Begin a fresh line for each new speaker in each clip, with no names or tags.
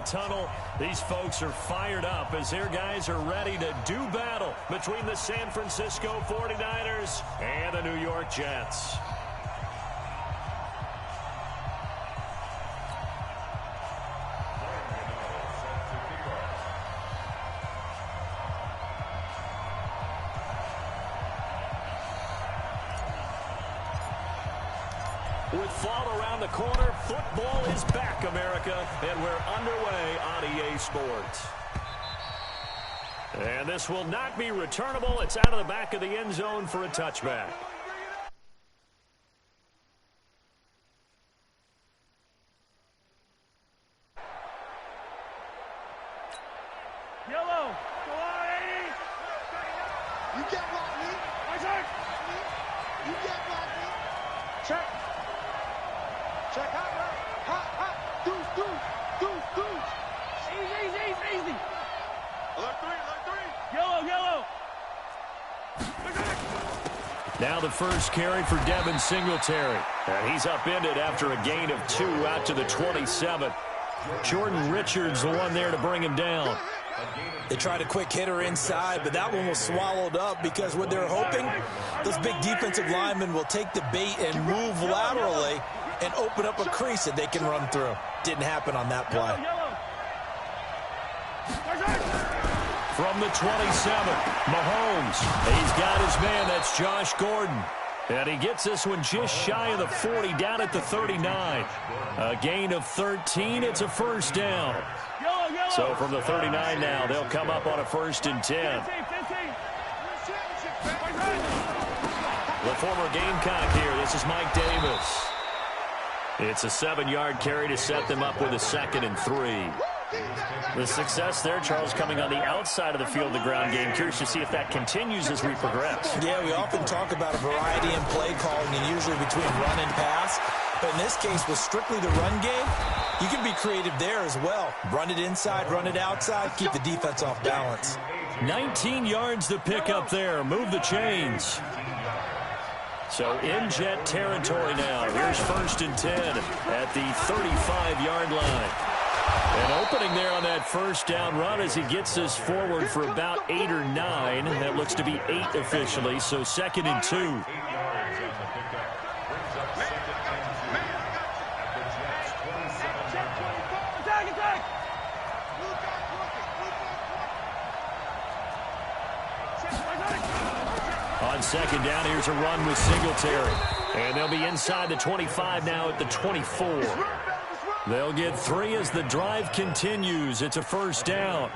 tunnel. These folks are fired up as their guys are ready to do battle between the San Francisco 49ers and the New York Jets. With fall around the corner, football is back, America, and we're underway on EA Sports. And this will not be returnable. It's out of the back of the end zone for a touchback.
Yellow. Go on, 80. You get Rodney. You get Rodney. Check. Check, hot, deuce. Easy. Alert three. Yellow.
Now the first carry for Devin Singletary. And he's upended after a gain of 2 out to the 27. Jordan Richards the one there to bring him down.
They tried a quick hitter inside, but that one was swallowed up because what they're hoping, those big defensive linemen will take the bait and move laterally and open up a crease that they can run through. Didn't happen on that play.
From the 27, Mahomes. He's got his man. That's Josh Gordon. And he gets this one just shy of the 40, down at the 39. A gain of 13. It's a first down. So from the 39 now, they'll come up on a 1st and 10. The former Gamecock here. This is Mike Davis. It's a 7-yard carry to set them up with a 2nd and 3. The success there, Charles, coming on the outside of the field, the ground game. Curious to see if that continues as we progress.
Yeah, we often talk about a variety in play calling and usually between run and pass. But in this case, with strictly the run game, you can be creative there as well. Run it inside, run it outside, keep the defense off balance.
19 yards to pick up there. Move the chains. So in Jet territory now. Here's 1st and 10 at the 35-yard line. And opening there on that first down run as he gets this forward for about 8 or 9. That looks to be 8 officially, so 2nd and 2. On 2nd down, here's a run with Singletary. And they'll be inside the 25 now at the 24. They'll get 3 as the drive continues. It's a first down.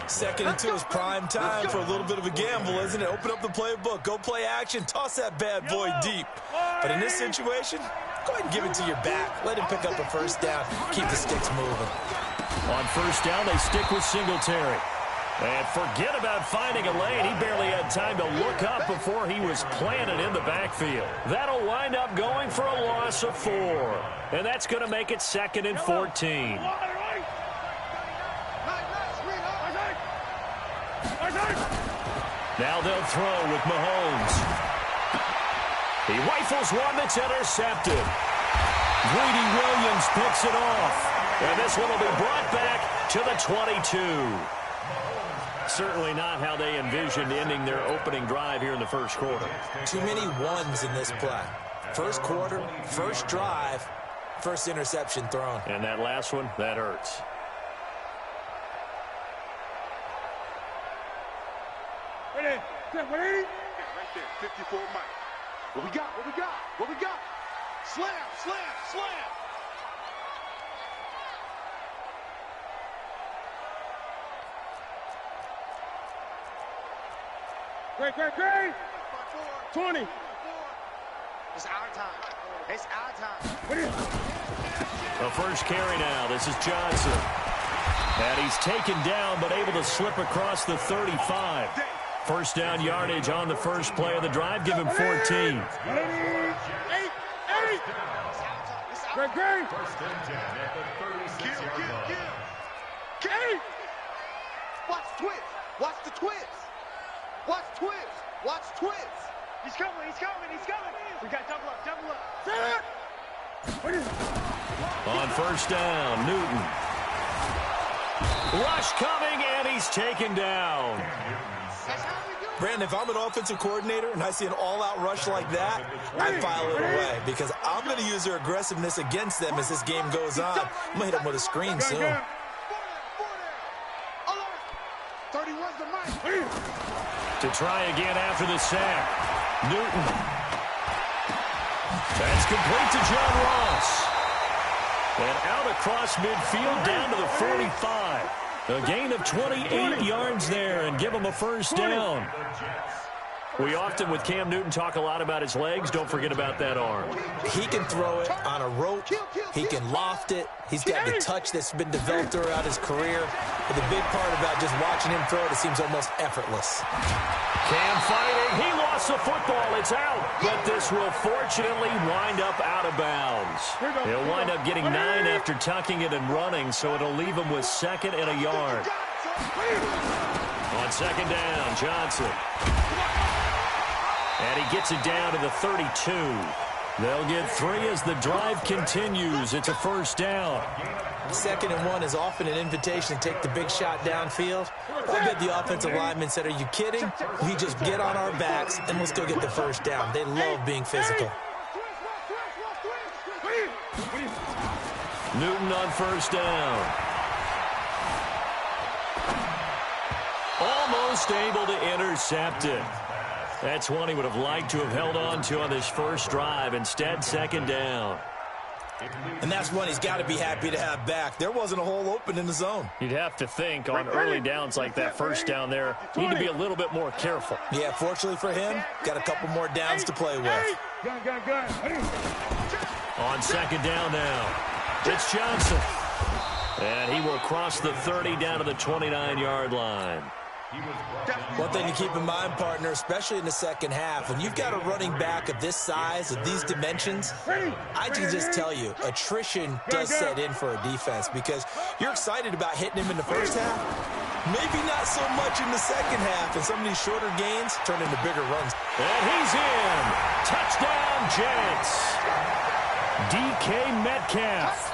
2nd and 2 is prime time for a little bit of a gamble, isn't it? Open up the playbook, go play action, toss that bad boy deep. But in this situation, go ahead and give it to your back. Let him pick up a first down. Keep the sticks moving.
On 1st down, they stick with Singletary. And forget about finding a lane. He barely had time to look up before he was planted in the backfield. That'll wind up going for a loss of 4. And that's going to make it 2nd and 14. Now they'll throw with Mahomes. He rifles one that's intercepted. Greedy Williams picks it off. And this one will be brought back to the 22. Certainly not how they envisioned ending their opening drive here in the first quarter.
Too many ones in this play. First quarter, first drive, first interception thrown.
And that last one, that hurts.
Ready? Right there, 54 Mike. What we got? Slam. Great. 20. It's our time.
The first carry now. This is Johnson. And he's taken down but able to slip across the 35. First down yardage on the first play of the drive. Give him 14.
8. Great. Kill. Watch the twist. He's coming. We got double up.
On first down, Newton. Rush coming, and he's taken down.
Brandon, if I'm an offensive coordinator and I see an all-out rush like that, I file it away because I'm going to use their aggressiveness against them as this game goes on. I'm going to hit them with a screen soon.
To try again after the sack. Newton. That's complete to John Ross. And out across midfield down to the 45. A gain of 28 yards there and give him a first down. We often, with Cam Newton, talk a lot about his legs. Don't forget about that arm.
He can throw it on a rope. He can loft it. He's got the touch that's been developed throughout his career. But the big part about just watching him throw it, it seems almost effortless.
Cam fighting. He lost the football. It's out. But this will fortunately wind up out of bounds. He'll wind up getting 9 after tucking it and running, so it'll leave him with 2nd and a yard. On 2nd down, Johnson. And he gets it down to the 32. They'll get 3 as the drive continues. It's a first down.
2nd and 1 is often an invitation to take the big shot downfield. I bet the offensive lineman said, are you kidding? We just get on our backs and let's go get the first down. They love being physical.
Newton on first down. Almost able to intercept it. That's one he would have liked to have held on to on this first drive. Instead, 2nd down.
And that's one he's got to be happy to have back. There wasn't a hole open in the zone.
You'd have to think on early downs like that first down there, need to be a little bit more careful.
Yeah, fortunately for him, got a couple more downs to play with.
On 2nd down now, it's Johnson. And he will cross the 30 down to the 29-yard line.
One thing to keep in mind, partner, especially in the second half, when you've got a running back of this size, of these dimensions, I can just tell you, attrition does set in for a defense because you're excited about hitting him in the first half. Maybe not so much in the second half, and some of these shorter gains turn into bigger runs.
And he's in. Touchdown, Jets. DK Metcalf.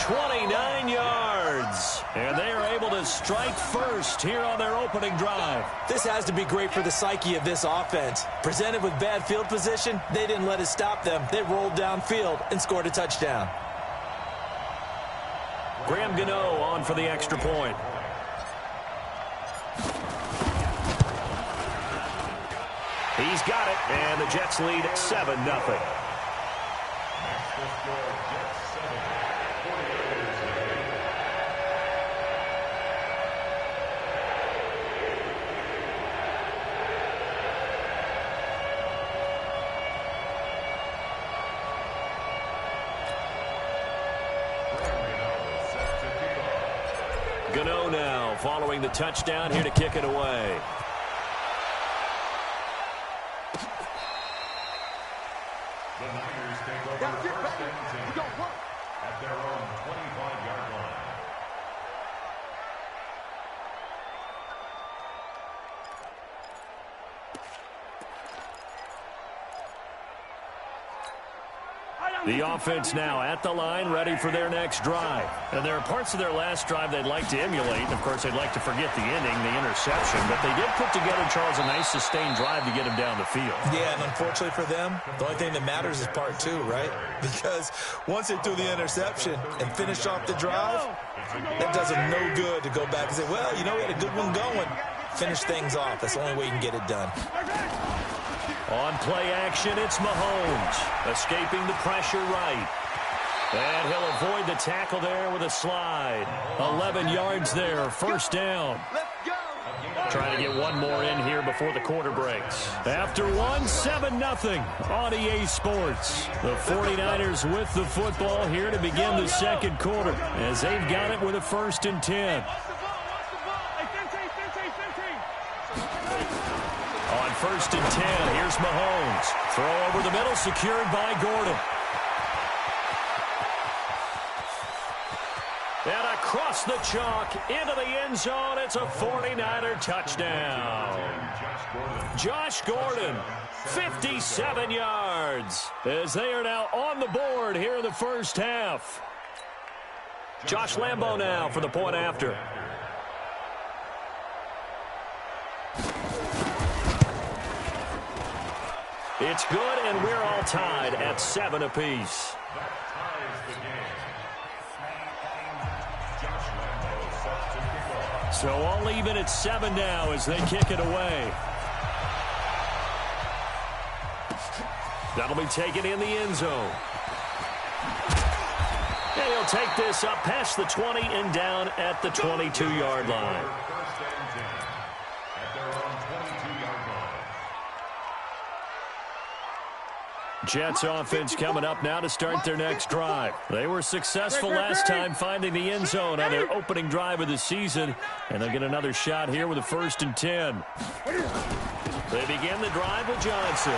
29 yards. And they are able to strike first here on their opening drive.
This has to be great for the psyche of this offense. Presented with bad field position, they didn't let it stop them. They rolled downfield and scored a touchdown.
Graham Gano on for the extra point. He's got it, and the Jets lead 7-0. Gano now following the touchdown here to kick it away.
The Niners take over first and 10 at their own 25-yard line.
The offense now at the line, ready for their next drive. And there are parts of their last drive they'd like to emulate. And, of course, they'd like to forget the inning, the interception. But they did put together, Charles, a nice sustained drive to get him down the field.
Yeah, and unfortunately for them, the only thing that matters is part 2, right? Because once they threw the interception and finished off the drive, that does them no good to go back and say, well, you know, we had a good one going. Finish things off. That's the only way you can get it done.
On play action, it's Mahomes, escaping the pressure right. And he'll avoid the tackle there with a slide. 11 yards there, first down. Trying to get one more in here before the quarter breaks. After one, 7-0 on EA Sports. The 49ers with the football here to begin the second quarter as they've got it with a 1st and 10. On 1st and 10, here's Mahomes. Throw over the middle, secured by Gordon. And across the chalk, into the end zone, it's a 49er touchdown. Josh Gordon, 57 yards, as they are now on the board here in the first half. Josh Lambo now for the point after. It's good, and we're all tied at 7 apiece.
That ties the game.
So all even at 7 now as they kick it away. That'll be taken in the end zone. And he'll take this up past the 20 and down at the 22-yard line.
First and 10 at their own 22-yard line.
Jets offense coming up now to start their next drive. They were successful last time finding the end zone on their opening drive of the season, and they'll get another shot here with a 1st and 10. They begin the drive with Johnson.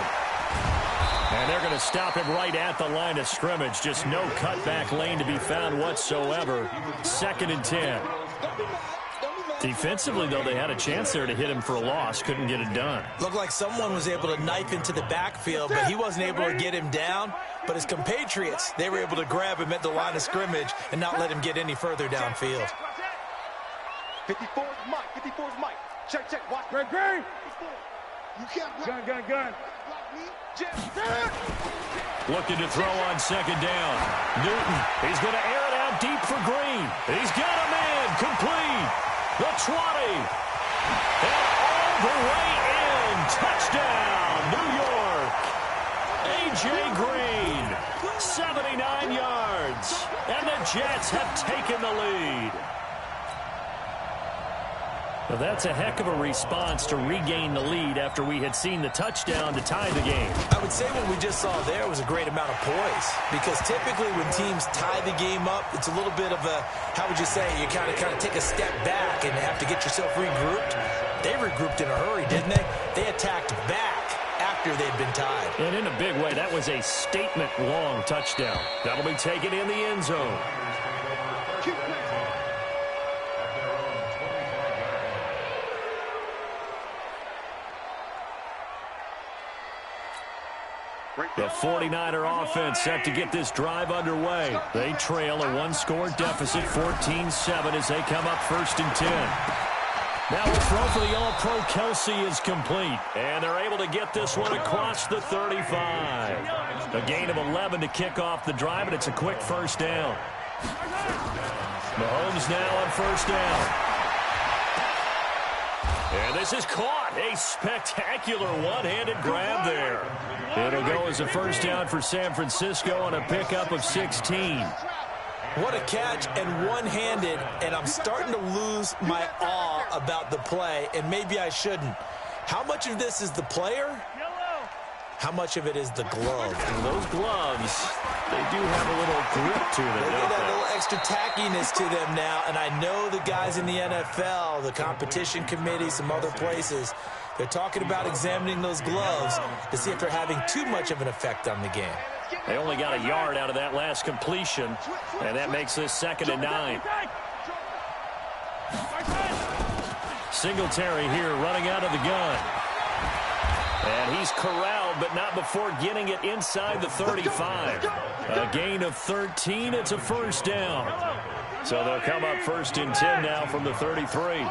And they're going to stop him right at the line of scrimmage. Just no cutback lane to be found whatsoever. 2nd and 10. Defensively, though, they had a chance there to hit him for a loss. Couldn't get it done.
Looked like someone was able to knife into the backfield, but he wasn't able to get him down. But his compatriots, they were able to grab him at the line of scrimmage and not let him get any further downfield.
54 is Mike. 54 is Mike. Check, check. Watch. Great. You can't. Gun.
Looking to throw on 2nd down. Newton, he's going to air it out deep for Green. He's got a man, complete. The 20. And all the way in. Touchdown, New York. A.J. Green, 79 yards. And the Jets have taken the lead. Well, that's a heck of a response to regain the lead after we had seen the touchdown to tie the game.
I would say what we just saw there was a great amount of poise, because typically when teams tie the game up, it's a little bit of a, how would you say, you kind of take a step back and have to get yourself regrouped. They regrouped in a hurry, didn't they? They attacked back after they'd been tied.
And in a big way, that was a statement-long touchdown. That'll be taken in the end zone. The 49er offense set to get this drive underway. They trail a 1-score deficit, 14-7, as they come up 1st and 10. Now a throw for the All-Pro Kelsey is complete, and they're able to get this one across the 35. A gain of 11 to kick off the drive, and it's a quick 1st down. Mahomes now on 1st down. And this is caught. A spectacular one-handed grab there. It'll go as a 1st down for San Francisco on a pickup of 16.
What a catch, and one-handed, and I'm starting to lose my awe about the play, and maybe I shouldn't. How much of this is the player? How much of it is the glove?
And those gloves, they do have a little grip to them.
They get that little extra tackiness to them now, and I know the guys in the NFL, the competition committee, some other places, they're talking about examining those gloves to see if they're having too much of an effect on the game.
They only got a yard out of that last completion, and that makes this 2nd and 9. Singletary here running out of the gun. And he's corralled, but not before getting it inside the 35. A gain of 13. It's a 1st down. So they'll come up 1st and 10 now from the 33.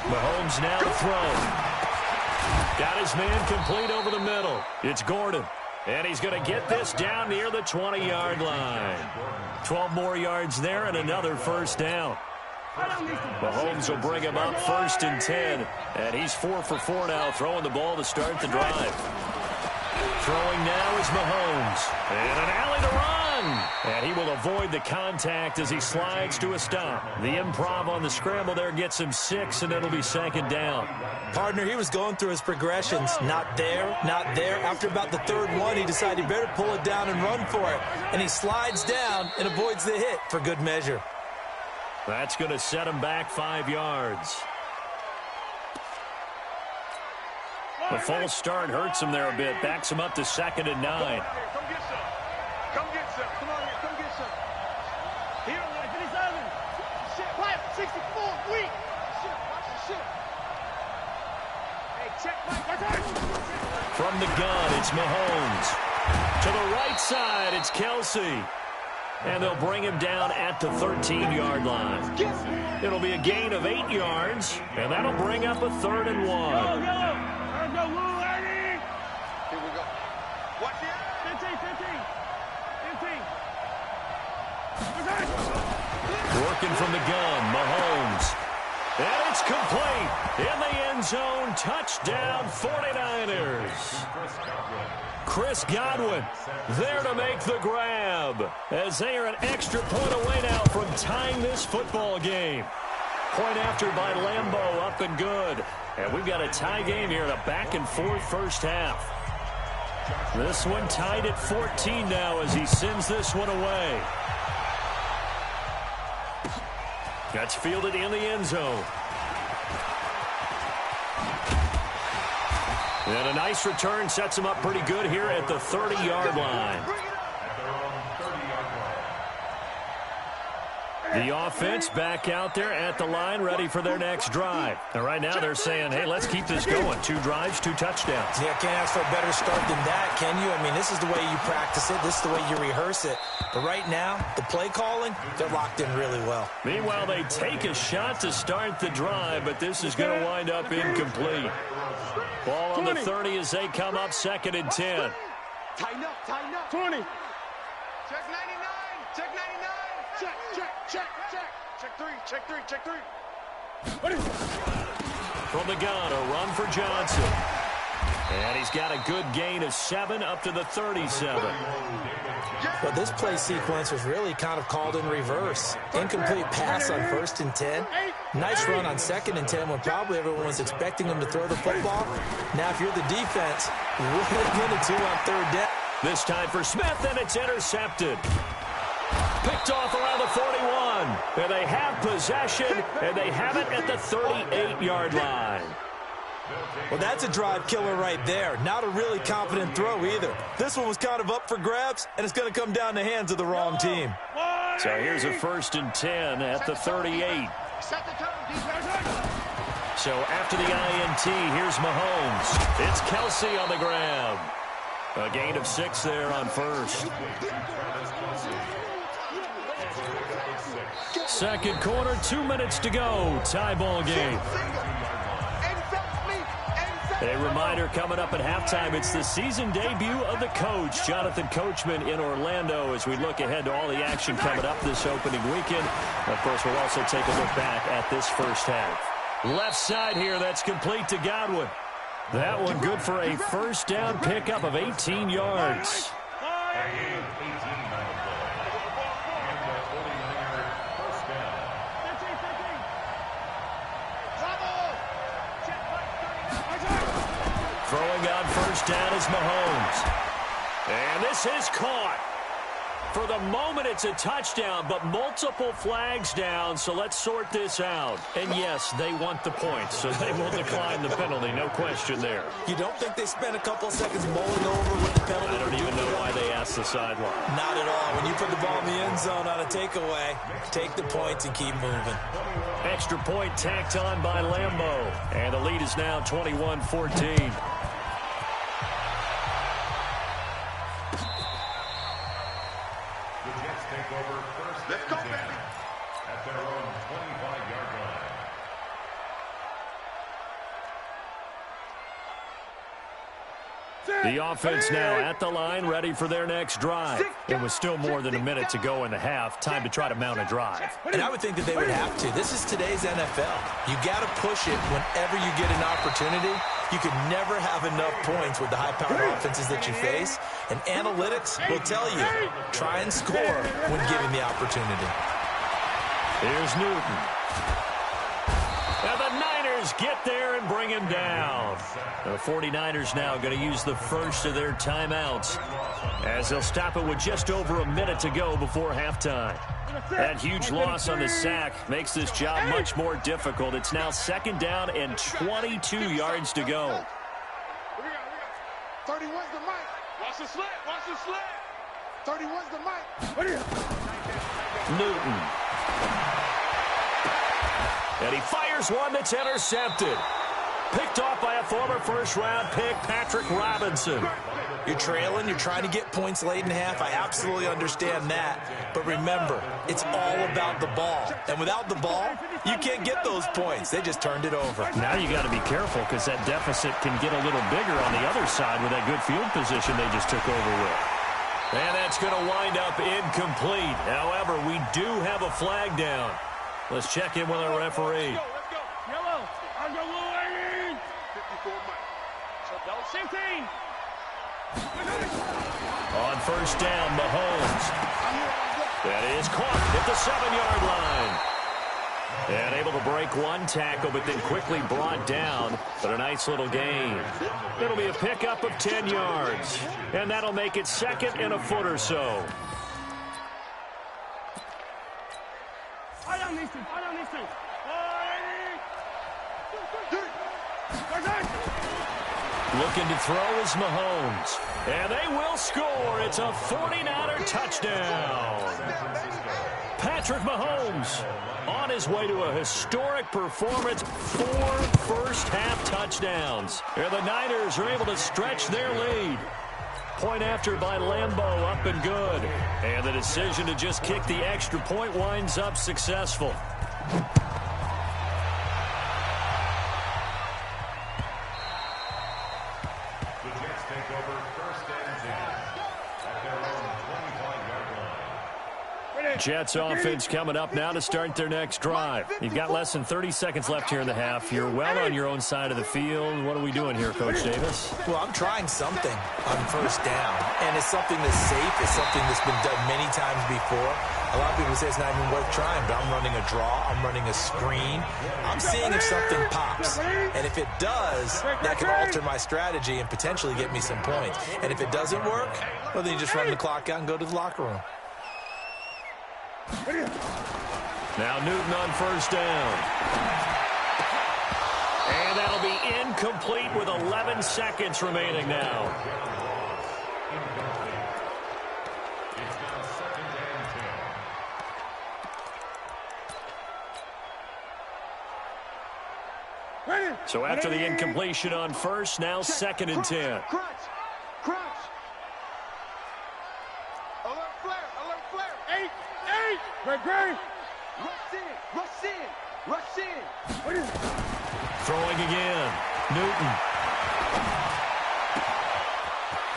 Mahomes now to throw. Got his man complete over the middle. It's Gordon. And he's going to get this down near the 20-yard line. 12 more yards there and another 1st down. Mahomes will bring him up 1st and 10. And he's 4 for 4 now, throwing the ball to start the drive. Throwing now is Mahomes. And an alley to run. And he will avoid the contact as he slides to a stop. The improv on the scramble there gets him 6, and it'll be 2nd down.
Partner, he was going through his progressions. Not there, not there. After about the 3rd one, he decided he better pull it down and run for it. And he slides down and avoids the hit for good measure.
That's going to set him back 5 yards. The false start hurts him there a bit. Backs him up to 2nd and 9.
Come get some. Come on here. Come get some. Here, 57. Shit, Mike, 64. Weak. Shit, watch the shit. Hey, check Mike.
From the gun, it's Mahomes. To the right side, it's Kelsey. And they'll bring him down at the 13-yard line. It'll be a gain of 8 yards, and that'll bring up a 3rd and 1.
Here we go. Watch it. 15.
Working from the gun, Mahomes. And it's complete. In the end zone, touchdown 49ers. Chris Godwin there to make the grab as they are an extra point away now from tying this football game. Point after by Lambeau, up and good. And we've got a tie game here in a back-and-forth first half. This one tied at 14 now as he sends this one away. That's fielded in the end zone. And a nice return sets him up pretty good here at the 30-yard line. The offense back out there at the line, ready for their next drive. And right now they're saying, hey, let's keep this going. 2 drives, 2 touchdowns.
Yeah, can't ask for a better start than that, can you? I mean, this is the way you practice it. This is the way you rehearse it. But right now, the play calling, they're locked in really well.
Meanwhile, they take a shot to start the drive, but this is going to wind up incomplete. Ball on the 30 as they come up 2nd and 10.
Tighten up. 20. Check 99. Check 99. Check. Check 3.
From the gun, a run for Johnson. And he's got a good gain of 7 up to the 37.
Well, this play sequence was really kind of called in reverse. Incomplete pass on 1st and 10. Nice run on 2nd and 10 when probably everyone was expecting him to throw the football. Now, if you're the defense, what are they going to do on 3rd down?
This time for Smith, and it's intercepted. Picked off around the 41. And they have possession, and they have it at the 38-yard line.
Well, that's a drive killer right there. Not a really confident throw either. This one was kind of up for grabs, and it's going to come down the hands of the wrong team.
So here's a 1st and 10 at the 38. So after the INT, here's Mahomes. It's Kelsey on the grab. A gain of 6 there on 1st. 2nd quarter, 2 minutes to go. Tie ball game. A reminder coming up at halftime, it's the season debut of the coach, Jonathan Coachman, in Orlando, as we look ahead to all the action coming up this opening weekend. Of course, we'll also take a look back at this first half. Left side here, that's complete to Godwin. That one good for a 1st down pickup of 18 yards. Throwing on 1st down is Mahomes. And this is caught. For the moment, it's a touchdown, but multiple flags down, so let's sort this out. And yes, they want the points, so they will decline the penalty, no question there.
You don't think they spent a couple of seconds mulling over with the penalty?
I don't even know why they asked the sideline.
Not at all. When you put the ball in the end zone on a takeaway, take the points and keep moving.
Extra point tacked on by Lambeau. And the lead is now 21-14.
Let's go, baby.
At their own 25-yard line.
The offense now at the line, ready for their next drive. It was still more than a minute to go in the half. Time to try to mount a drive.
And I would think that they would have to. This is today's NFL. You got to push it whenever you get an opportunity. You could never have enough points with the high-powered offenses that you face. And analytics will tell you, try and score when given the opportunity.
Here's Newton. And the Niners get there and bring him down. The 49ers now going to use the first of their timeouts as they'll stop it with just over a minute to go before halftime. That huge loss on the sack makes this job much more difficult. It's now 2nd down and 22 yards to go.
31's the mic. Watch the slant. 31's the mic.
Newton. And he fires one that's intercepted. Picked off by a that former first-round pick, Patrick Robinson.
You're trailing, you're trying to get points late in half. I absolutely understand that. But remember, it's all about the ball. And without the ball, you can't get those points. They just turned it over.
Now you got to be careful because that deficit can get a little bigger on the other side with that good field position they just took over with. And that's going to wind up incomplete. However, we do have a flag down. Let's check in with our referee.
Let's go. Yellow. I'm going to 54 miles. 16.
On first down, Mahomes. That is caught at the 7-yard line. And able to break one tackle, but then quickly brought down. But a nice little gain. It'll be a pickup of 10 yards. And that'll make it second and a foot or so.
I don't need to.
Looking to throw is Mahomes. And they will score. It's a 49er touchdown. Patrick Mahomes on his way to a historic performance. 4 first-half touchdowns. And the Niners are able to stretch their lead. Point after by Lambeau, up and good. And the decision to just kick the extra point winds up successful. Jets offense coming up now to start their next drive. You've got less than 30 seconds left here in the half. You're well on your own side of the field. What are we doing here, Coach Davis?
Well, I'm trying something on first down, and it's something that's safe. It's something that's been done many times before. A lot of people say it's not even worth trying, but I'm running a draw. I'm running a screen. I'm seeing if something pops, and if it does, that can alter my strategy and potentially get me some points. And if it doesn't work, well, then you just run the clock out and go to the locker room.
Now Newton on first down. And that'll be incomplete with 11 seconds remaining now.
It's now 2nd and 10.
So after the incompletion on first, now 2nd and 10.
Crunch. Alert flare. 8. Great. Rush in.
Throwing again. Newton.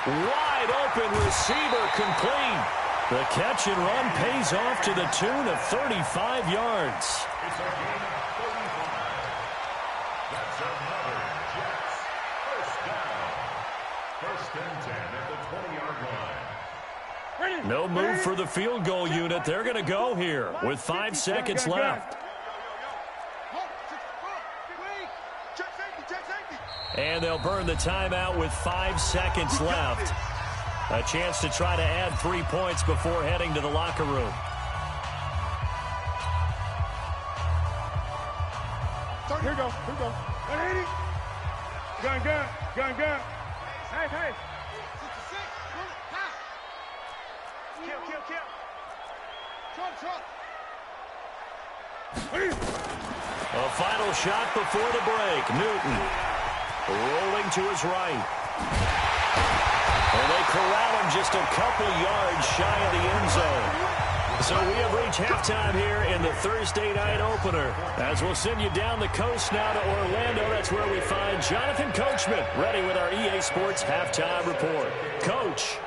Wide open receiver complete. The catch and run pays off to the tune of 35 yards.
It's a gain of 35. That's another Jets first down. 1st and 10 at the 20-yard line.
No move for the field goal unit. They're going to go here with 5 seconds left. And they'll burn the timeout with 5 seconds left. A chance to try to add 3 points before heading to the locker room.
Here we go. 180. Gun. Hey. Kill. Trump.
A final shot before the break. Newton rolling to his right. And they corral him just a couple yards shy of the end zone. So we have reached halftime here in the Thursday night opener. As we'll send you down the coast now to Orlando. That's where we find Jonathan Coachman ready with our EA Sports halftime report. Coach,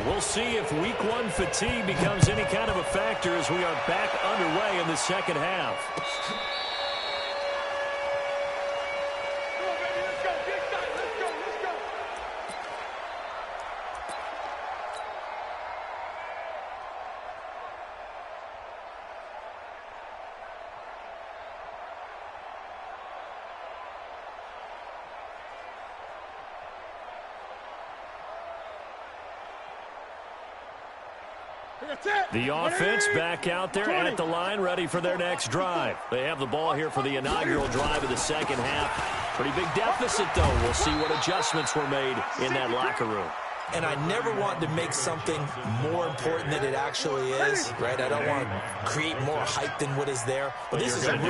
we'll see if week 1 fatigue becomes any kind of a factor as we are back underway in the second half. The offense back out there at the line, ready for their next drive. They have the ball here for the inaugural drive of the second half. Pretty big deficit, though. We'll see what adjustments were made in that locker room.
and I never want to make something more important than it actually is, right? I don't want to create more hype than what is there. But this is I'm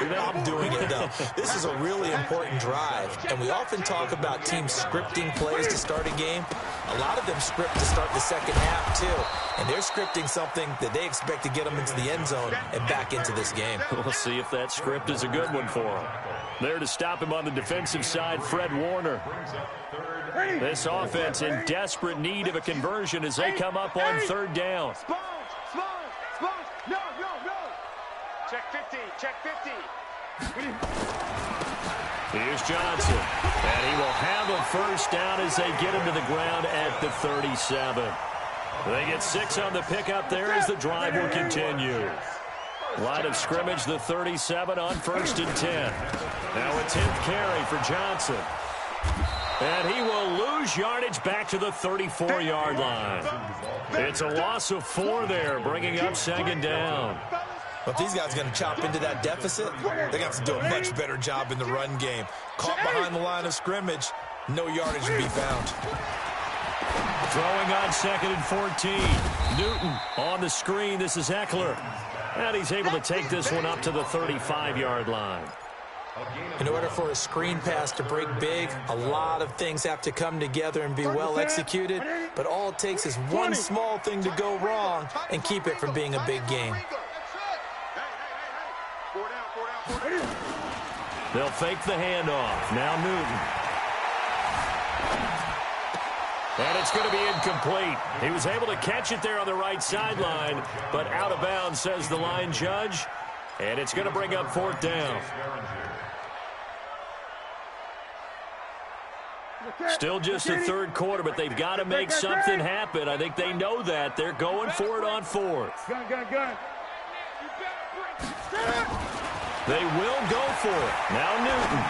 doing it, though. This is a really important drive, and we often talk about teams scripting plays to start a game. A lot of them script to start the second half, too, and they're scripting something that they expect to get them into the end zone and back into this game.
We'll see if that script is a good one for them. There to stop him on the defensive side, Fred Warner. This offense in desperate need of a conversion as they come up on third down.
Sponge. No. Check 50.
Here's Johnson. And he will have a first down as they get him to the ground at the 37. They get 6 on the pickup there as the drive will continue. Line of scrimmage, the 37 on 1st and 10. Now a 10th carry for Johnson. And he will lose yardage back to the 34-yard line. It's a loss of 4 there, bringing up 2nd down.
But if these guys are going to chop into that deficit, they're going to have to do a much better job in the run game. Caught behind the line of scrimmage, no yardage to be found.
Throwing on 2nd and 14. Newton on the screen. This is Eckler. And he's able to take this one up to the 35-yard line.
In order for a screen pass to break big, a lot of things have to come together and be well executed. But all it takes is one small thing to go wrong and keep it from being a big game.
They'll fake the handoff. Now Newton. And it's going to be incomplete. He was able to catch it there on the right sideline, but out of bounds, says the line judge. And it's going to bring up 4th down. Still just the 3rd quarter, but they've got to make something happen. I think they know that. They're going for it on 4th.
Gun.
They will go for it. Now Newton.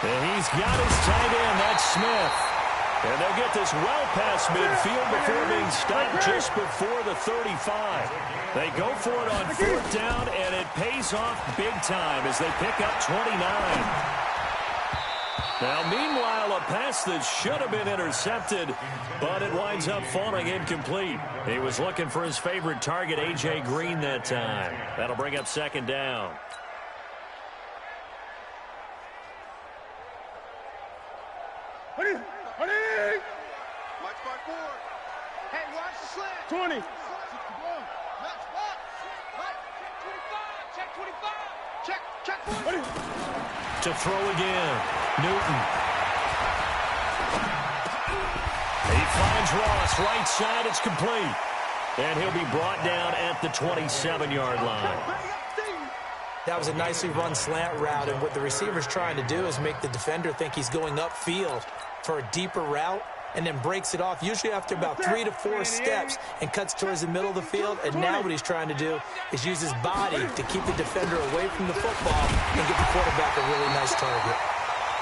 And he's got his tight end. That's Smith. And they'll get this well past midfield before being stopped just before the 35. They go for it on 4th down, and it pays off big time as they pick up 29. Now, meanwhile, a pass that should have been intercepted, but it winds up falling incomplete. He was looking for his favorite target, A.J. Green, that time. That'll bring up 2nd down.
Watch my board. Hey, watch the slant. 20. Check 20.
To throw again. Newton. He finds Ross right side. It's complete. And he'll be brought down at the 27-yard line.
That was a nicely run slant route, and what the receiver's trying to do is make the defender think he's going upfield for a deeper route, and then breaks it off, usually after about 3 to 4 steps, and cuts towards the middle of the field. And now what he's trying to do is use his body to keep the defender away from the football and get the quarterback a really nice target.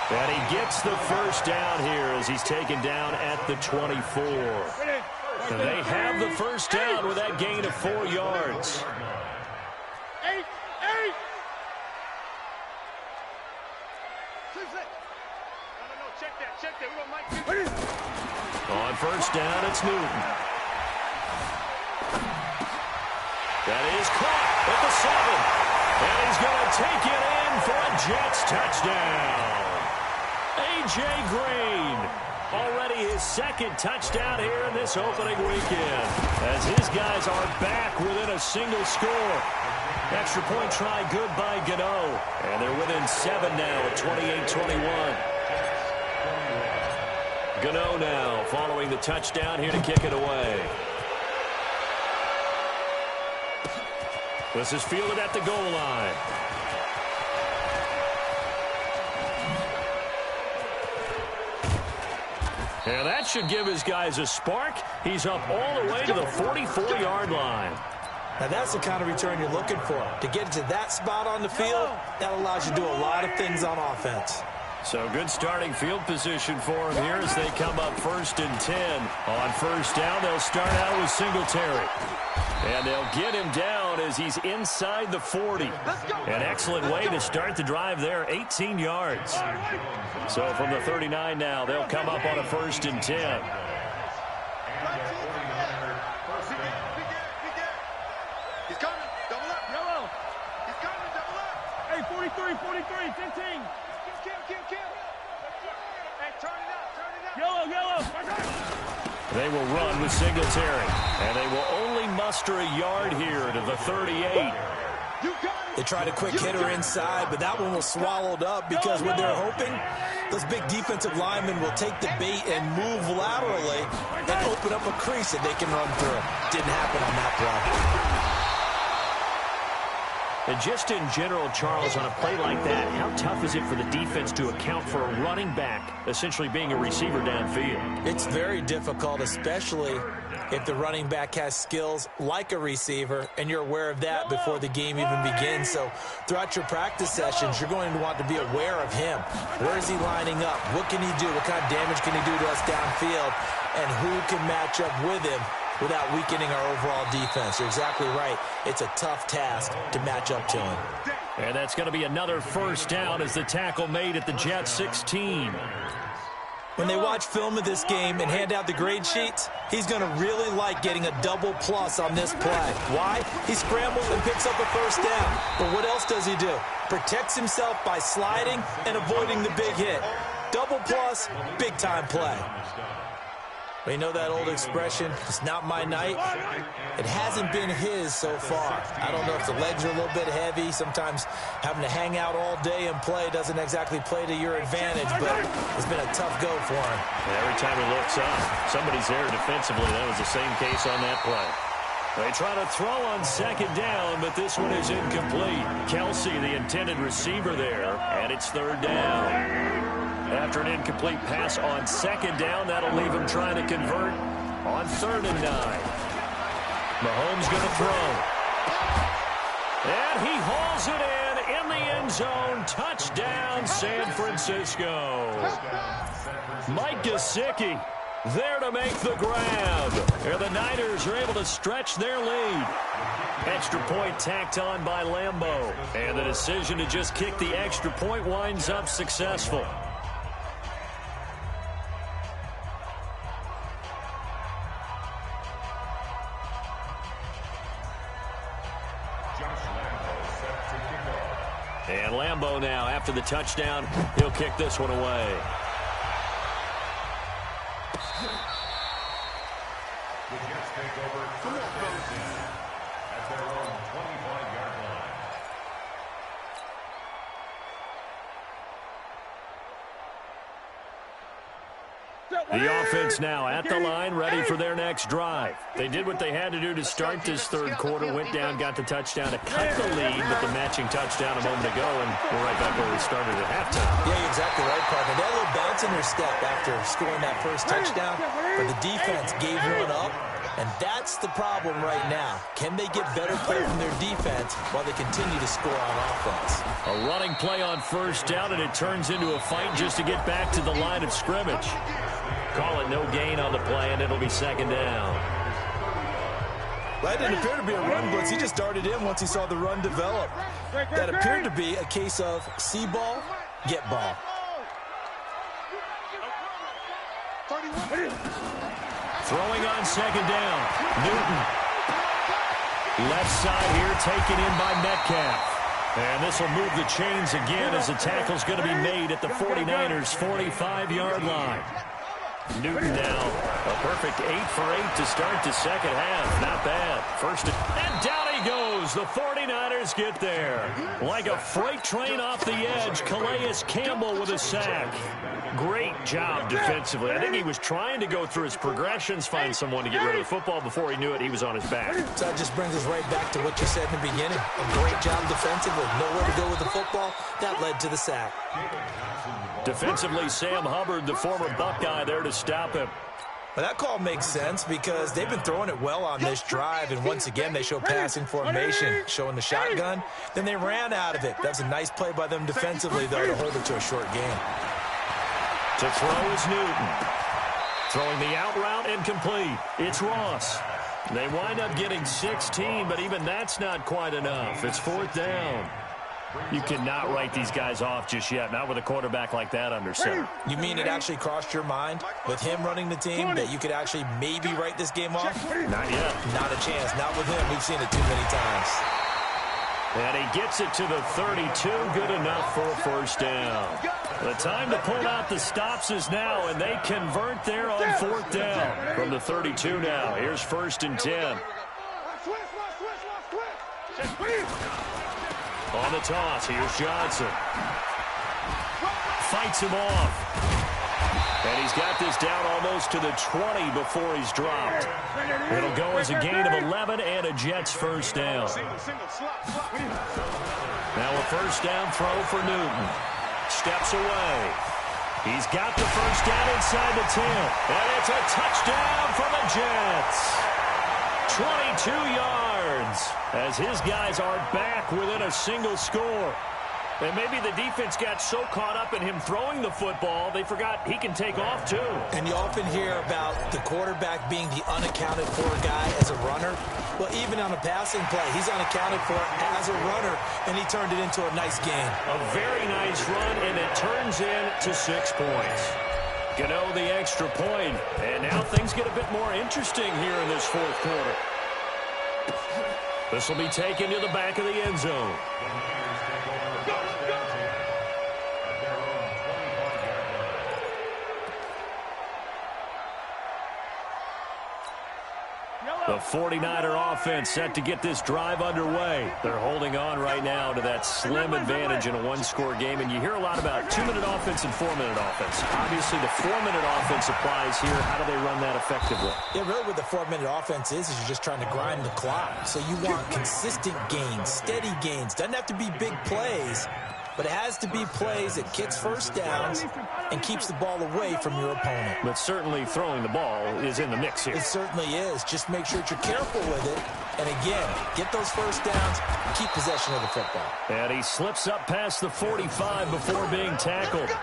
And he gets the first down here as he's taken down at the 24. And they have the first down with that gain of 4 yards.
8. No, check that. We want Mike.
On first down, it's Newton. That is caught at the 7. And he's going to take it in for a Jets touchdown. A.J. Green, already his 2nd touchdown here in this opening weekend, as his guys are back within a single score. Extra point try good by Gano, and they're within 7 now at 28-21. Gano now following the touchdown here to kick it away. This is fielded at the goal line. And that should give his guys a spark. He's up all the way to the 44-yard line.
Now, that's the kind of return you're looking for. To get to that spot on the field, that allows you to do a lot of things on offense.
So good starting field position for him here as they come up 1st and 10. On first down, they'll start out with Singletary. And they'll get him down down as he's inside the 40. An excellent way to start the drive there, 18 yards. So from the 39 now, they'll come up on a 1st and 10.
He's coming. Double up. Yellow. He's coming. Double up. Hey, 43, 43, 15. Kill. Hey, turn it up. Yellow.
They will run with Singletary, and they will only muster a yard here to the 38.
They tried a quick hitter inside, but that one was swallowed up because what they're hoping, those big defensive linemen will take the bait and move laterally and open up a crease that they can run through. Didn't happen on that play.
And just in general, Charles, on a play like that, how tough is it for the defense to account for a running back essentially being a receiver downfield?
It's very difficult, especially if the running back has skills like a receiver, and you're aware of that before the game even begins. So throughout your practice sessions, you're going to want to be aware of him. Where is he lining up? What can he do? What kind of damage can he do to us downfield? And who can match up with him without weakening our overall defense? You're exactly right. It's a tough task to match up to him.
And that's going to be another 1st down as the tackle made at the Jets 16.
When they watch film of this game and hand out the grade sheets, he's going to really like getting a double plus on this play. Why? He scrambles and picks up a 1st down. But what else does he do? Protects himself by sliding and avoiding the big hit. Double plus, big time play. But you know that old expression, it's not my night? It hasn't been his so far. I don't know if the legs are a little bit heavy. Sometimes having to hang out all day and play doesn't exactly play to your advantage, but it's been a tough go for him.
Every time he looks up, somebody's there defensively. That was the same case on that play. They try to throw on 2nd down, but this one is incomplete. Kelsey, the intended receiver there, and it's 3rd down. After an incomplete pass on 2nd down, that'll leave him trying to convert on 3rd and 9. Mahomes going to throw. And he hauls it in the end zone. Touchdown, San Francisco. Mike Gesicki there to make the grab. And the Niners are able to stretch their lead. Extra point tacked on by Lambeau. And the decision to just kick the extra point winds up successful. And Lambeau now, after the touchdown, he'll kick this one away.
The Jets take over at their own 25-yard line.
The offense now at the line, ready for their next drive. They did what they had to do to start this 3rd quarter, went down, got the touchdown to cut the lead, but the matching touchdown a moment ago, and we're right back where we started at halftime.
Yeah, you're exactly right, partner. They had a little bounce in their step after scoring that 1st touchdown, but the defense gave one up, and that's the problem right now. Can they get better play from their defense while they continue to score on offense?
A running play on 1st down, and it turns into a fight just to get back to the line of scrimmage. Call it no gain on the play, and it'll be 2nd down.
That didn't appear to be a run blitz. He just darted in once he saw the run develop. That appeared to be a case of see ball, get ball.
Throwing on 2nd down. Newton. Left side here, taken in by Metcalf. And this will move the chains again as the tackle's going to be made at the 49ers' 45-yard line. Newton now, a perfect 8 for 8 to start the 2nd half. Not bad. And down he goes. The 49ers get there. Like a freight train off the edge, Calais Campbell with a sack. Great job defensively. I think he was trying to go through his progressions, find someone to get rid of the football. Before he knew it, he was on his back.
So that just brings us right back to what you said in the beginning. A great job defensively. Nowhere to go with the football. That led to the sack.
Defensively, Sam Hubbard, the former Buckeye, there to stop him.
Well, that call makes sense because they've been throwing it well on this drive, and once again they show passing formation, showing the shotgun. Then they ran out of it. That was a nice play by them defensively, though, to hold it to a short game.
To throw is Newton. Throwing the out route incomplete. It's Ross. They wind up getting 16, but even that's not quite enough. It's 4th down. You cannot write these guys off just yet, not with a quarterback like that under center.
You mean it actually crossed your mind with him running the team that you could actually maybe write this game off?
Not yet.
Not a chance. Not with him. We've seen it too many times.
And he gets it to the 32. Good enough for a 1st down. The time to pull out the stops is now, and they convert there on 4th down from the 32 now. Here's 1st and 10. On the toss, here's Johnson. Fights him off. And he's got this down almost to the 20 before he's dropped. It'll go as a gain of 11 and a Jets 1st down. Now a 1st down throw for Newton. Steps away. He's got the 1st down inside the 10. And it's a touchdown for the Jets. 22 yards as his guys are back within a single score. And maybe the defense got so caught up in him throwing the football, they forgot he can take off too.
And you often hear about the quarterback being the unaccounted for guy as a runner. Well, even on a passing play, he's unaccounted for as a runner, and he turned it into a nice game.
A very nice run, and it turns into 6 points. Gano the extra point, and now things get a bit more interesting here in this 4th quarter. This will be taken to the back of the end zone. The 49er offense set to get this drive underway. They're holding on right now to that slim advantage in a one-score game, and you hear a lot about 2-minute offense and 4-minute offense. Obviously, the 4-minute offense applies here. How do they run that effectively?
Yeah, really what the 4-minute offense is you're just trying to grind the clock. So you want consistent gains, steady gains. Doesn't have to be big plays, but it has to be plays that gets 1st downs and keeps the ball away from your opponent.
But certainly throwing the ball is in the mix here.
It certainly is. Just make sure that you're careful with it. And again, get those 1st downs, keep possession of the football.
And he slips up past the 45 before being tackled.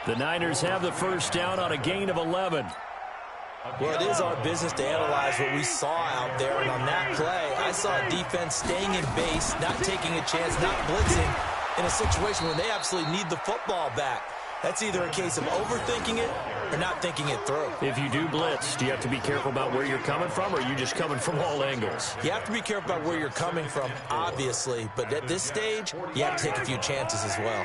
The Niners have the 1st down on a gain of 11.
Well, it is our business to analyze what we saw out there. And on that play, I saw a defense staying in base, not taking a chance, not blitzing, in a situation where they absolutely need the football back. That's either a case of overthinking it or not thinking it through.
If you do blitz, do you have to be careful about where you're coming from, or are you just coming from all angles?
You have to be careful about where you're coming from, obviously, but at this stage, you have to take a few chances as well.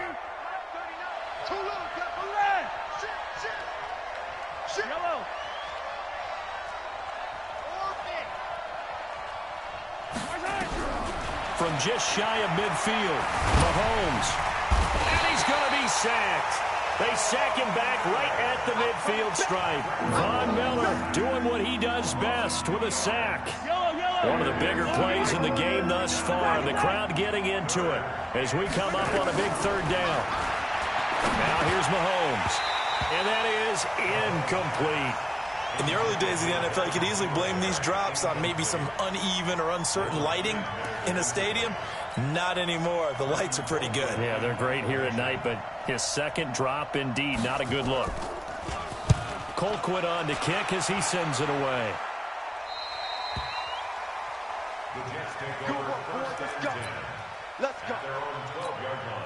From just shy of midfield, Mahomes. And he's going to be sacked. They sack him back right at the midfield stripe. Von Miller doing what he does best with a sack. One of the bigger plays in the game thus far. The crowd getting into it as we come up on a big 3rd down. Now here's Mahomes. And that is incomplete.
In the early days of the NFL, you could easily blame these drops on maybe some uneven or uncertain lighting in a stadium. Not anymore. The lights are pretty good.
Yeah, they're great here at night, but his 2nd drop, indeed, not a good look. Colquitt on to kick as he sends it away.
The Jets take over 1st and 10. Let's go. At their own 12-yard line.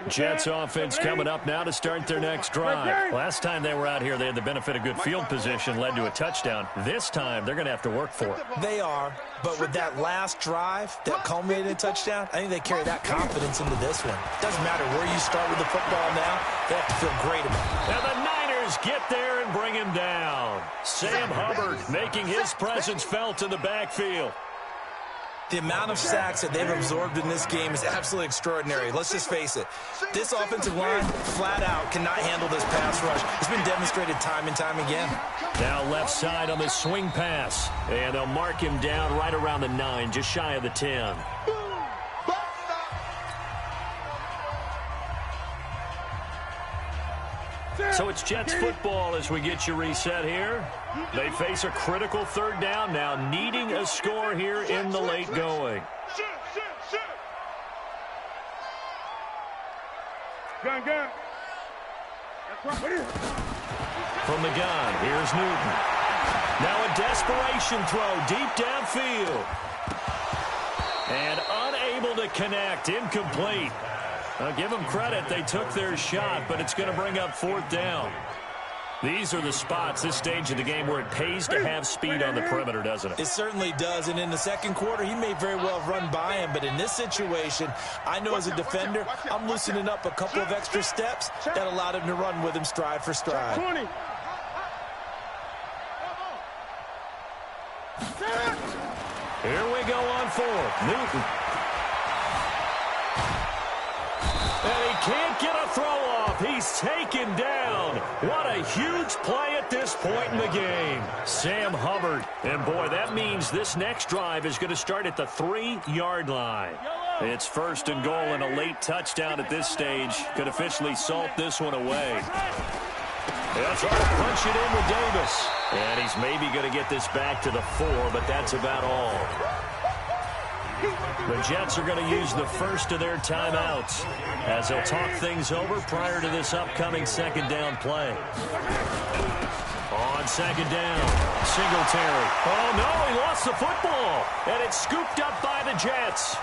Jets offense coming up now to start their next drive. Last time they were out here, they had the benefit of good field position, led to a touchdown. This time, they're going to have to work for it.
They are, but with that last drive that culminated in a touchdown, I think they carry that confidence into this one. Doesn't matter where you start with the football now, they have to feel great about it.
And the Niners get there and bring him down. Sam Hubbard making his presence felt in the backfield.
The amount of sacks that they've absorbed in this game is absolutely extraordinary. Let's just face it. This offensive line, flat out, cannot handle this pass rush. It's been demonstrated time and time again.
Now left side on the swing pass. And they'll mark him down right around the 9, just shy of the 10. So it's Jets football as we get you reset here. They face a critical 3rd down now, needing a score here in the late going.
Gun.
From the gun, here's Newton. Now a desperation throw deep downfield. And unable to connect, incomplete. I'll give them credit, they took their shot, but it's going to bring up 4th down. These are the spots, this stage of the game, where it pays to have speed on the perimeter, doesn't it?
It certainly does, and in the second quarter, he may very well run by him, but in this situation, I know as a defender, I'm loosening up a couple of extra steps that allowed him to run with him stride for stride.
20.
Here we go on 4th. Newton. And he can't get a throw off. He's taken down. What a huge play at this point in the game. Sam Hubbard. And, boy, that means this next drive is going to start at the 3-yard line. It's 1st and goal, and a late touchdown at this stage could officially salt this one away. They'll try to punch it in with Davis. And he's maybe going to get this back to the 4, but that's about all. The Jets are going to use the first of their timeouts as they'll talk things over prior to this upcoming 2nd down play. On 2nd down, Singletary. Oh, no, he lost the football, and it's scooped up by the Jets.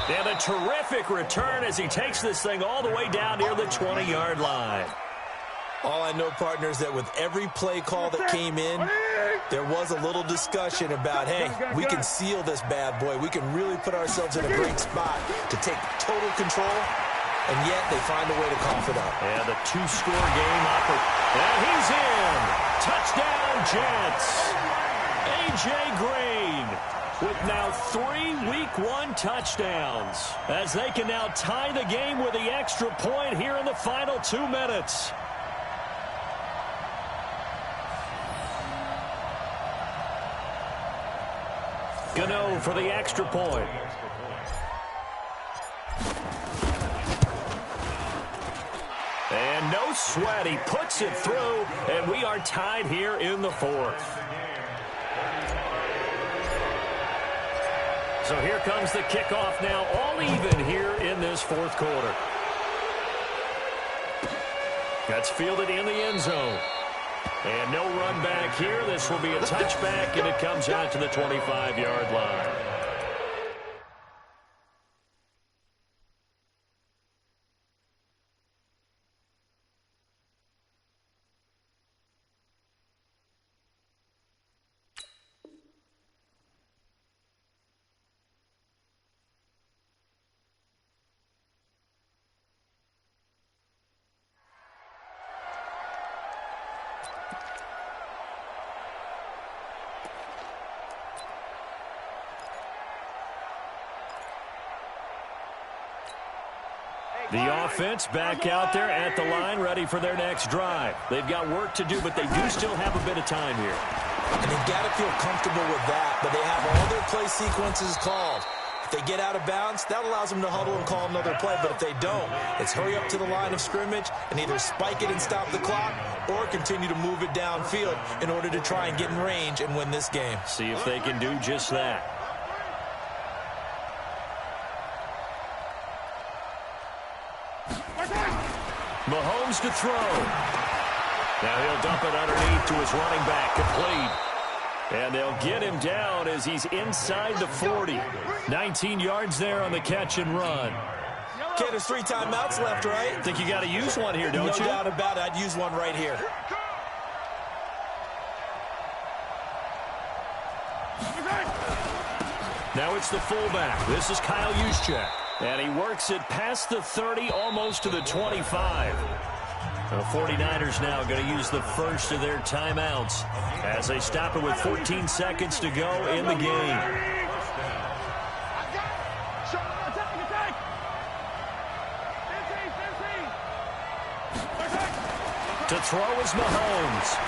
And a terrific return as he takes this thing all the way down near the 20-yard line.
All I know, partners, that with every play call that came in, there was a little discussion about, hey, we can seal this bad boy. We can really put ourselves in a great spot to take total control, and yet they find a way to cough it up.
And a 2-score game and he's in. Touchdown, Jets. A.J. Green with now 3 Week 1 touchdowns as they can now tie the game with the extra point here in the final 2 minutes. Gano for the extra point. And no sweat. He puts it through, and we are tied here in the 4th. So here comes the kickoff now, all even here in this 4th quarter. That's fielded in the end zone. And no run back here. This will be a touchback, and it comes out to the 25-yard line. The offense back out there at the line, ready for their next drive. They've got work to do, but they do still have a bit of time here.
And they've got to feel comfortable with that, but they have all their play sequences called. If they get out of bounds, that allows them to huddle and call another play, but if they don't, it's hurry up to the line of scrimmage and either spike it and stop the clock or continue to move it downfield in order to try and get in range and win this game.
See if they can do just that. Mahomes to throw. Now he'll dump it underneath to his running back, complete. And they'll get him down as he's inside the 40. 19 yards there on the catch and run.
Okay, there's 3 timeouts left, right?
Think you got to use one here, don't you?
No doubt about it. I'd use one right here.
Now it's the fullback. This is Kyle Juszczyk. And he works it past the 30, almost to the 25. The 49ers now going to use the first of their timeouts as they stop it with 14 seconds to go in the game. To throw is Mahomes.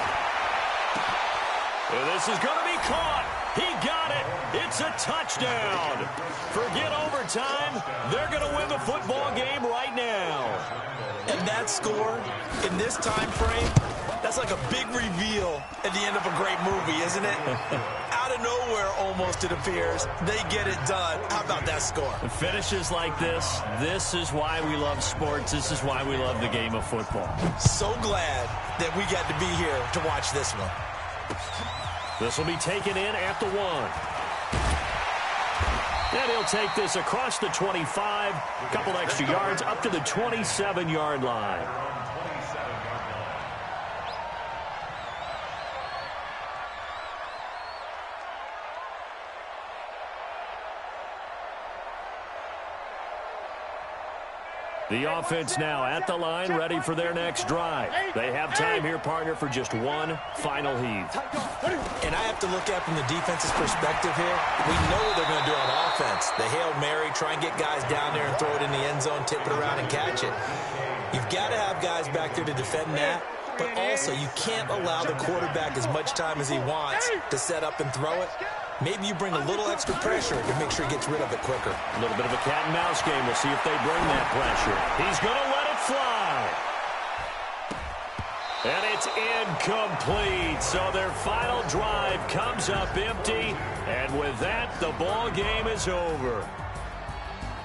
And this is going to be caught. He got it. It's a touchdown. Forget overtime. They're going to win the football game right now.
And that score in this time frame, that's like a big reveal at the end of a great movie, isn't it? Out of of nowhere, almost, it appears, they get it done. How about that score?
Finishes like this is why we love sports. This is why we love the game of football.
So glad that we got to be here to watch this one.
This will be taken in at the 1. And he'll take this across the 25, a couple extra yards, up to the 27-yard line. The offense now at the line, ready for their next drive. They have time here, partner, for just one final heave.
And I have to look at from the defense's perspective here. We know what they're going to do on offense. The Hail Mary, try and get guys down there and throw it in the end zone, tip it around and catch it. You've got to have guys back there to defend that. But also, you can't allow the quarterback as much time as he wants to set up and throw it. Maybe you bring a little extra pressure to make sure he gets rid of it quicker.
A little bit of a cat and mouse game. We'll see if they bring that pressure. He's going to let it fly. And it's incomplete. So their final drive comes up empty. And with that, the ball game is over.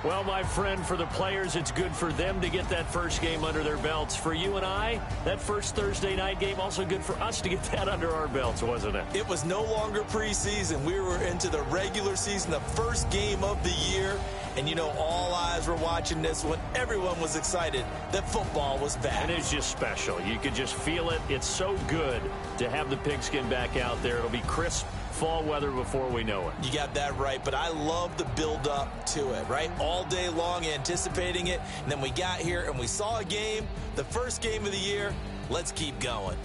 Well, my friend, for the players, it's good for them to get that first game under their belts. For you and I, that first Thursday night game, also good for us to get that under our belts, wasn't it?
It was no longer preseason. We were into the regular season, the first game of the year. And, you know, all eyes were watching this one. Everyone was excited that football was back.
And it's just special. You could just feel it. It's so good to have the pigskin back out there. It'll be crisp fall weather before we know it.
You got that right, but I love the build-up to it, right? All day long anticipating it, and then we got here and we saw a game, the first game of the year. Let's keep going.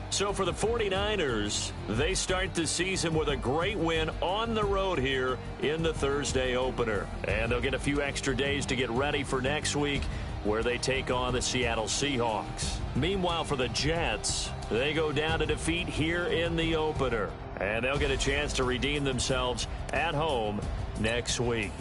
So for the 49ers, they start the season with a great win on the road here in the Thursday opener. And they'll get a few extra days to get ready for next week, where they take on the Seattle Seahawks. Meanwhile, for the Jets, they go down to defeat here in the opener. And they'll get a chance to redeem themselves at home next week.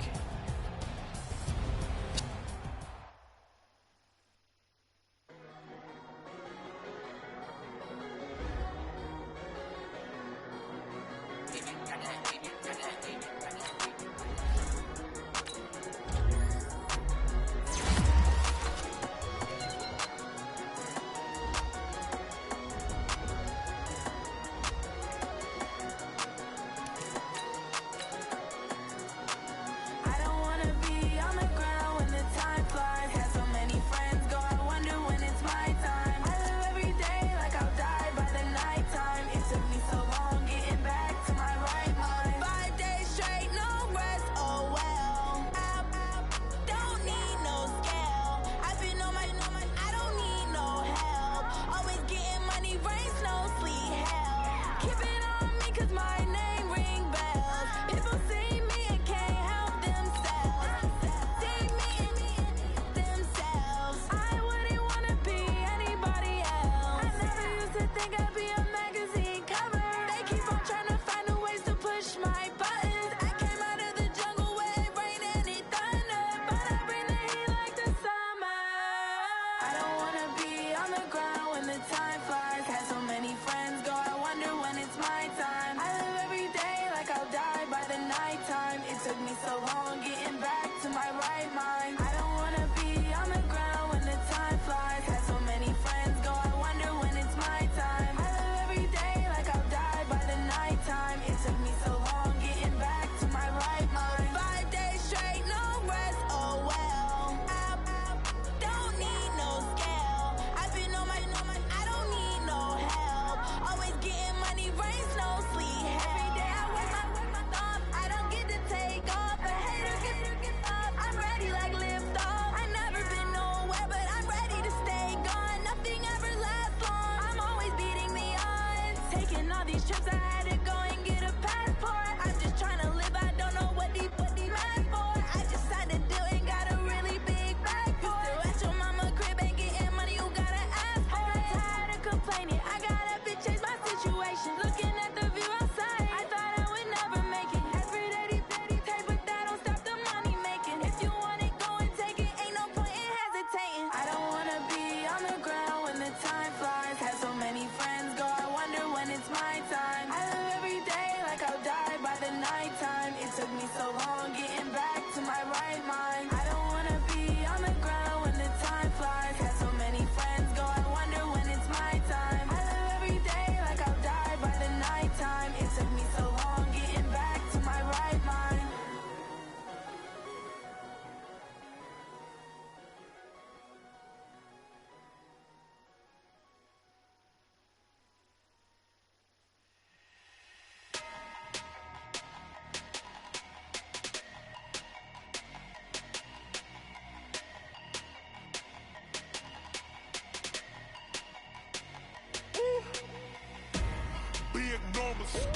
numbers,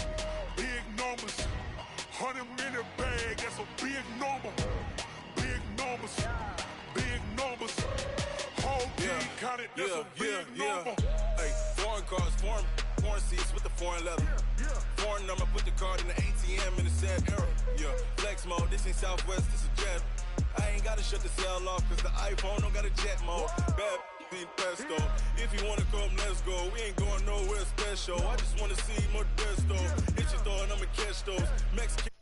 big numbers. 100-minute bag, that's a big number. Big numbers, big numbers. Whole team counted, that's a big number.
Hey, foreign cars, foreign seats with the foreign leather. Foreign number, put the card in the ATM in the sad era. Yeah, flex mode, this ain't Southwest, this is jet. I ain't gotta shut the cell off, cause the iPhone don't got a jet mode. Bad pesto. If you wanna come, let's go. We ain't going nowhere special. I just wanna see Modesto. Hit your door and I'ma catch those Mexican.